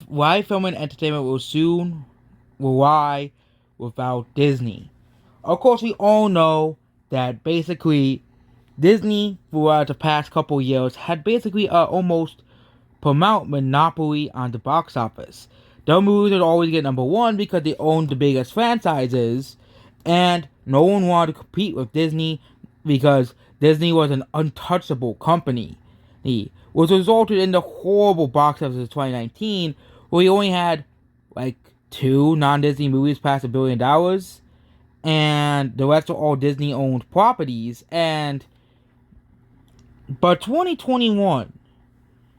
why film and entertainment will soon lie without Disney. Of course, we all know that basically Disney, for the past couple years, had basically almost promote monopoly on the box office. Their movies would always get number one because they owned the biggest franchises, and no one wanted to compete with Disney because Disney was an untouchable company, which resulted in the horrible box office of 2019, where we only had like two non-Disney movies past $1 billion, and the rest are all Disney-owned properties. But 2021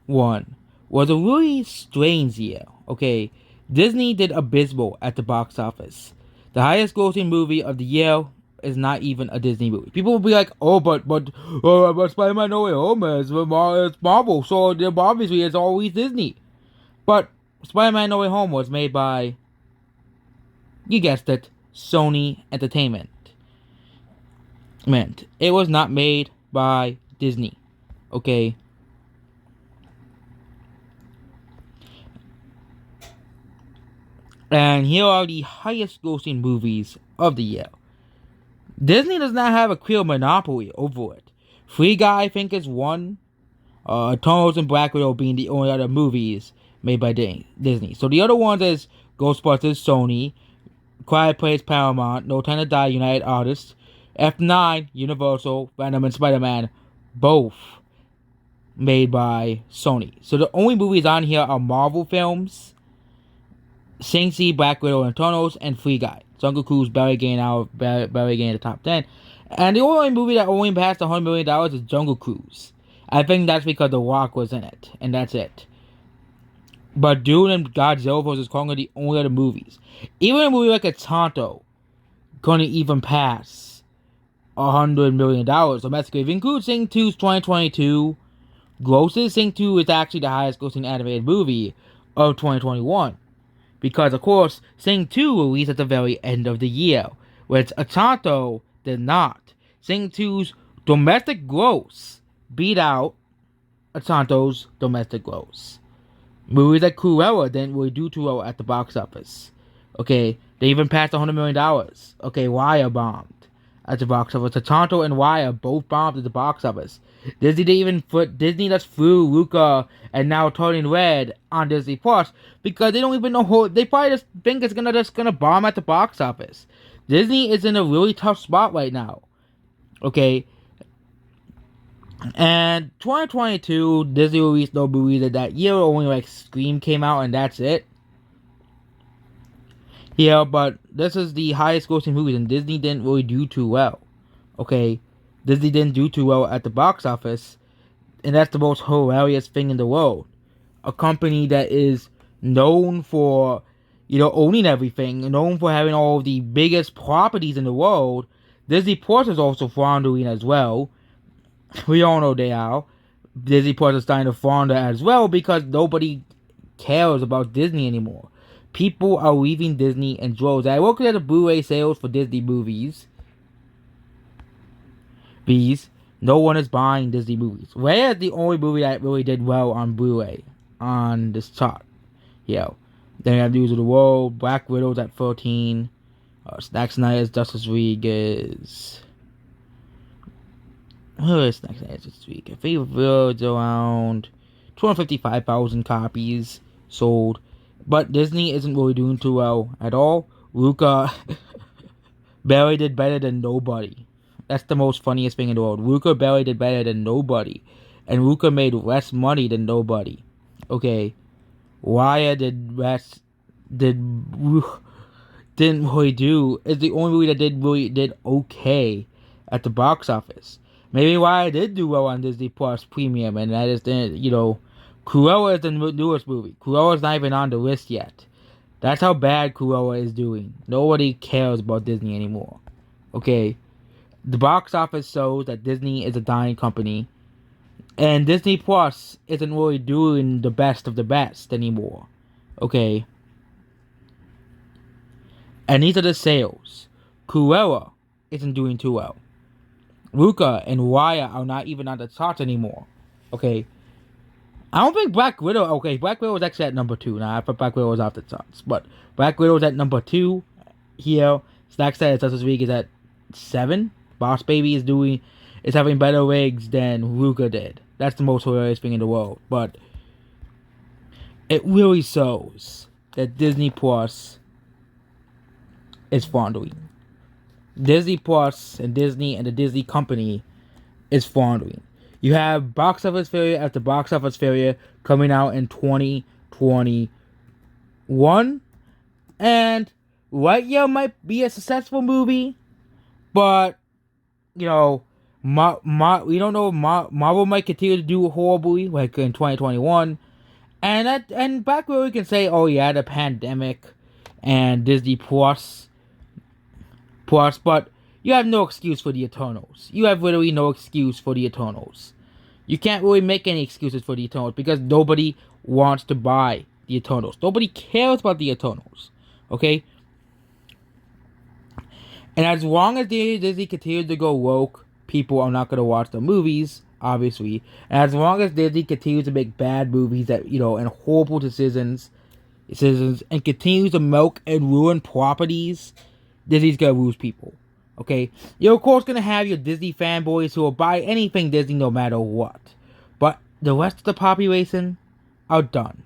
was a really strange year. Okay, Disney did abysmal at the box office. The highest grossing movie of the year is not even a Disney movie. People will be like, "Oh, but Spider-Man No Way Home is Marvel, so obviously it's always Disney." But Spider-Man No Way Home was made by, you guessed it, Sony Entertainment. It was not made by Disney. Okay. And here are the highest grossing movies of the year. Disney does not have a clear monopoly over it. Free Guy, I think, is one. Eternals and Black Widow being the only other movies made by Disney. So the other ones is Ghostbusters, Sony, Quiet Place, Paramount, No Time to Die, United Artists, F9, Universal, Venom, and Spider-Man, both made by Sony. So the only movies on here are Marvel films, Shang-Chi, Black Widow, and Eternals, and Free Guy. Jungle Cruise barely getting the top 10. And the only movie that only passed $100 million is Jungle Cruise. I think that's because The Rock was in it, and that's it. But Dune and Godzilla vs. Kong are the only other movies. Even a movie like Encanto couldn't even pass $100 million domestically. If you include Sing 2's 2022 grosses, Sing 2 is actually the highest grossing animated movie of 2021. Because, of course, Sing 2 released at the very end of the year, whereas Encanto did not. Sing 2's domestic gross beat out Encanto's domestic gross. Movies like Cruella didn't really do too well at the box office. Okay, they even passed $100 million. Okay, Raya bombed at the box office. Encanto and Raya both bombed at the box office. Disney just flew Luca and now Turning Red on Disney Plus because they don't even know they probably just think it's gonna bomb at the box office. Disney is in a really tough spot right now. Okay. And 2022, Disney released no movies that year. Only like Scream came out, and that's it. Yeah, but this is the highest grossing movies, and Disney didn't really do too well. Okay, Disney didn't do too well at the box office, and that's the most hilarious thing in the world. A company that is known for, owning everything, known for having all of the biggest properties in the world. Disney Plus is also floundering as well. We all know they are. Disney Plus is starting to flounder as well because nobody cares about Disney anymore. People are leaving Disney in droves. I look at the Blu-ray sales for Disney movies. No one is buying Disney movies. Where is the only movie that really did well on Blu-ray on this chart? Then we have News of the World, Black Widow's at 13, Zack Snyder's Justice League is... Snack Snyder's Justice League? I think it's around 255,000 copies sold. But Disney isn't really doing too well at all. Luca barely did better than nobody. That's the most funniest thing in the world. Luca barely did better than nobody. And Luca made less money than nobody. Okay. Raya didn't really do. It's the only movie that did okay at the box office. Maybe Raya did do well on Disney Plus Premium, and that is Cruella is the newest movie. Cruella is not even on the list yet. That's how bad Cruella is doing. Nobody cares about Disney anymore. Okay. The box office shows that Disney is a dying company. And Disney Plus isn't really doing the best of the best anymore. Okay. And these are the sales. Cruella isn't doing too well. Luca and Raya are not even on the charts anymore. Okay. I don't think Black Widow. Okay, Black Widow was actually at number 2. Now I thought Black Widow was off the charts, but Black Widow was at number 2 here. Stack said Justice League is at 7. Boss Baby is having better wigs than Ruka did. That's the most hilarious thing in the world. But it really shows that Disney Plus is floundering. Disney Plus and Disney and the Disney company is floundering. You have box office failure after box office failure coming out in 2021. And Lightyear might be a successful movie, but, you know, we don't know if Marvel might continue to do horribly, like in 2021. And back where we can say, oh yeah, the pandemic and Disney Plus, but you have no excuse for the Eternals. You have literally no excuse for the Eternals. You can't really make any excuses for the Eternals because nobody wants to buy the Eternals. Nobody cares about the Eternals. Okay? And as long as Disney continues to go woke, people are not going to watch the movies, obviously. And as long as Disney continues to make bad movies that, and horrible decisions, and continues to milk and ruin properties, Disney's going to lose people. Okay? You're, of course, going to have your Disney fanboys who will buy anything Disney no matter what. But the rest of the population are done.